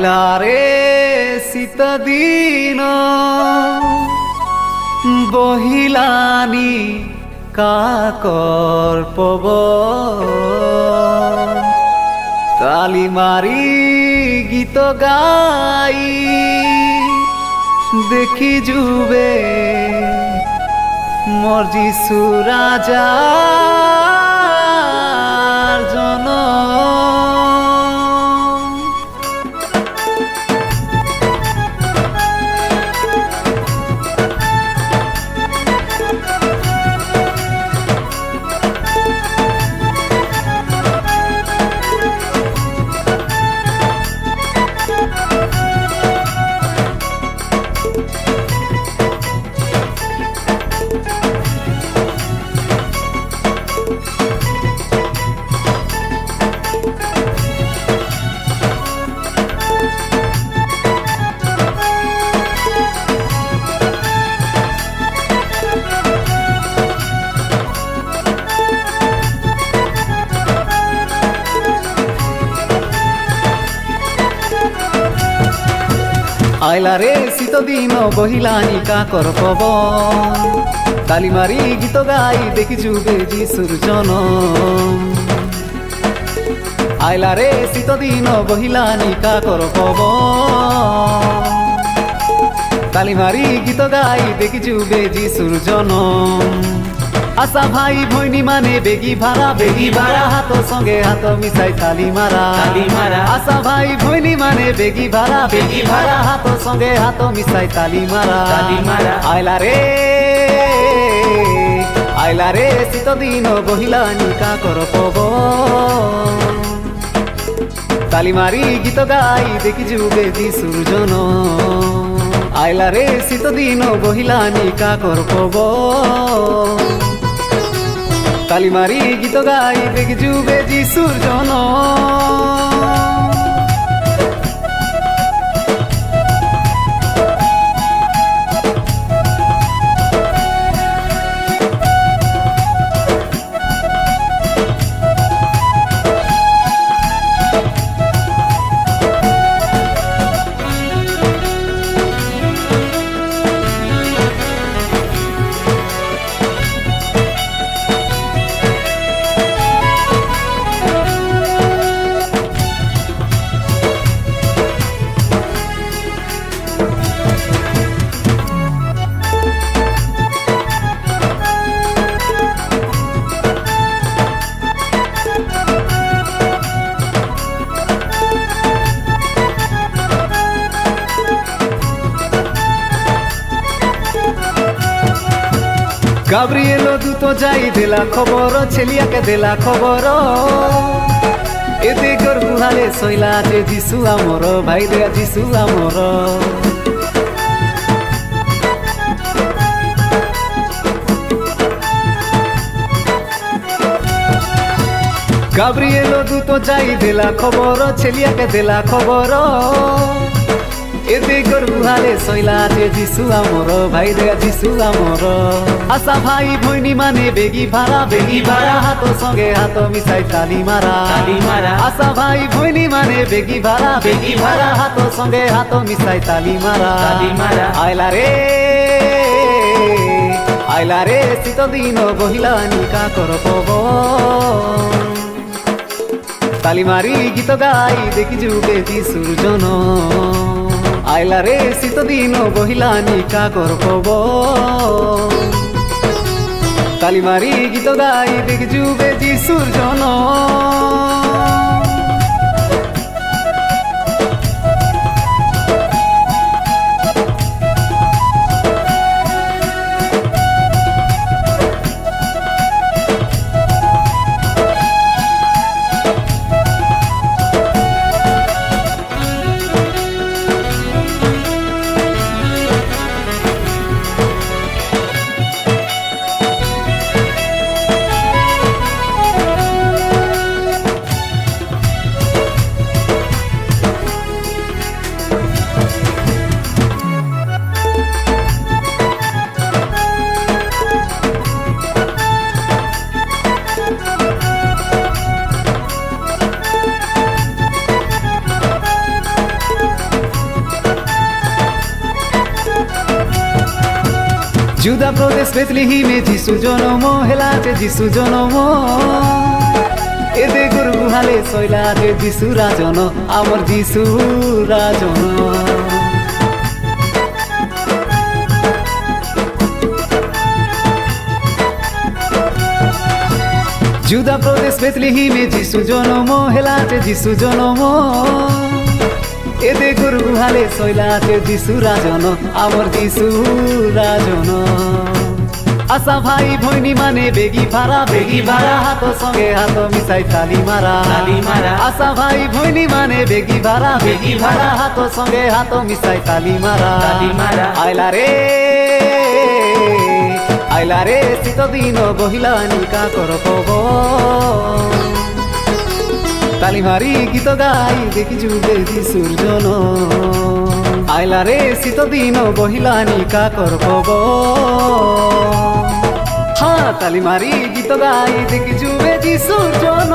আইলা রে শীত দিন বহিলানি কাকর পবন তালি মারি গীত গাই দেখি যুবে মোর যিশু রাজার জনম। আইলা রে শীত দিন বহিলানি কাকর পবন তালি মারি গীত গাই দেখি যুগে যিশুর জনম। আইলা রে শীত দিন বহিলানি কাকর পবন তালি মারি গীত গাই দেখি যুগে যিশুর জনম। আশা ভাই ভৈনী মানে বেগি ভাড়া হাত সঙ্গে হাত মিশাই তালি মারা আশা ভাই ভৈনী মানে বেগি ভাড়া হাত সঙ্গে হাত মিশাই তালি মারা আইলা রে শীত দিন বহিলানি কাকর পবন তালি মারি গীত গাই দেখি যুগে যিশুর জনম। আইলা রে শীত দিন বহিলানি কাকর পবন তালি মারি গীত গাই দেখি যুগে যিশুর জনম। গাব্রিয়েল দূত যাই দেলা খবর ছেলিয়াকে দেলা খবর এতে গর গুহালে শৈলা যে যিশু আমর ভাই দেয়া যিশু আমর। গাব্রিয়েল দূত যাই দেলা খবর ছেলিয়াকে দেলা খবর এতে গর গুহালে শৈলা যে যিশু আমর ভাই দেয়া যিশু আমর। আশা ভাই ভৈনী মানে বেগি ভাড়া হাত সঙ্গে হাত মিশাই তালি মারা আশা ভাই ভৈনী মানে বেগি ভাড়া হাত সঙ্গে হাত মিশাই তালি মারা আইলা রে শীত দিন বহিলানি কাকর পবন তালি মারি গীত গাই দেখি যুগে যিশুর জনম। আইলা রে শীত দিন বহিলানি কাকর পবন তালি মারি গীত গাই দেখি যুগে যিশুর জনম। जुदा प्रदेश बेतलिहिमे যিশু জনম হেলাতে যিশু জনম এদে গরু গুহালে শৈলাতে যিশু রাজন আমার যিশু রাজন जुदा प्रदेश बेतलिहिमे যিশু জনম হেলাতে যিশু জনম এদে গরু গুহালে শৈলাতে যিশু রাজন আমার যিশু রাজন আশা ভাই ভৈনী মানে বেগি ভাড়া হাত সঙ্গে হাত মিশাই তালি মারা আশা ভাই ভৈনী মানে বেগি ভাড়া হাত সঙ্গে হাত মিশাই তালি মারা আইলা রে শীত দিন বহিলা নিকা কর কব তালি মারি গীত গাই দেখিছু যিশুর জন আইলা রে শীত দিন বহিলা নিকা কর কব তালি মারি গীত গাই দেখিছু যিশুর জন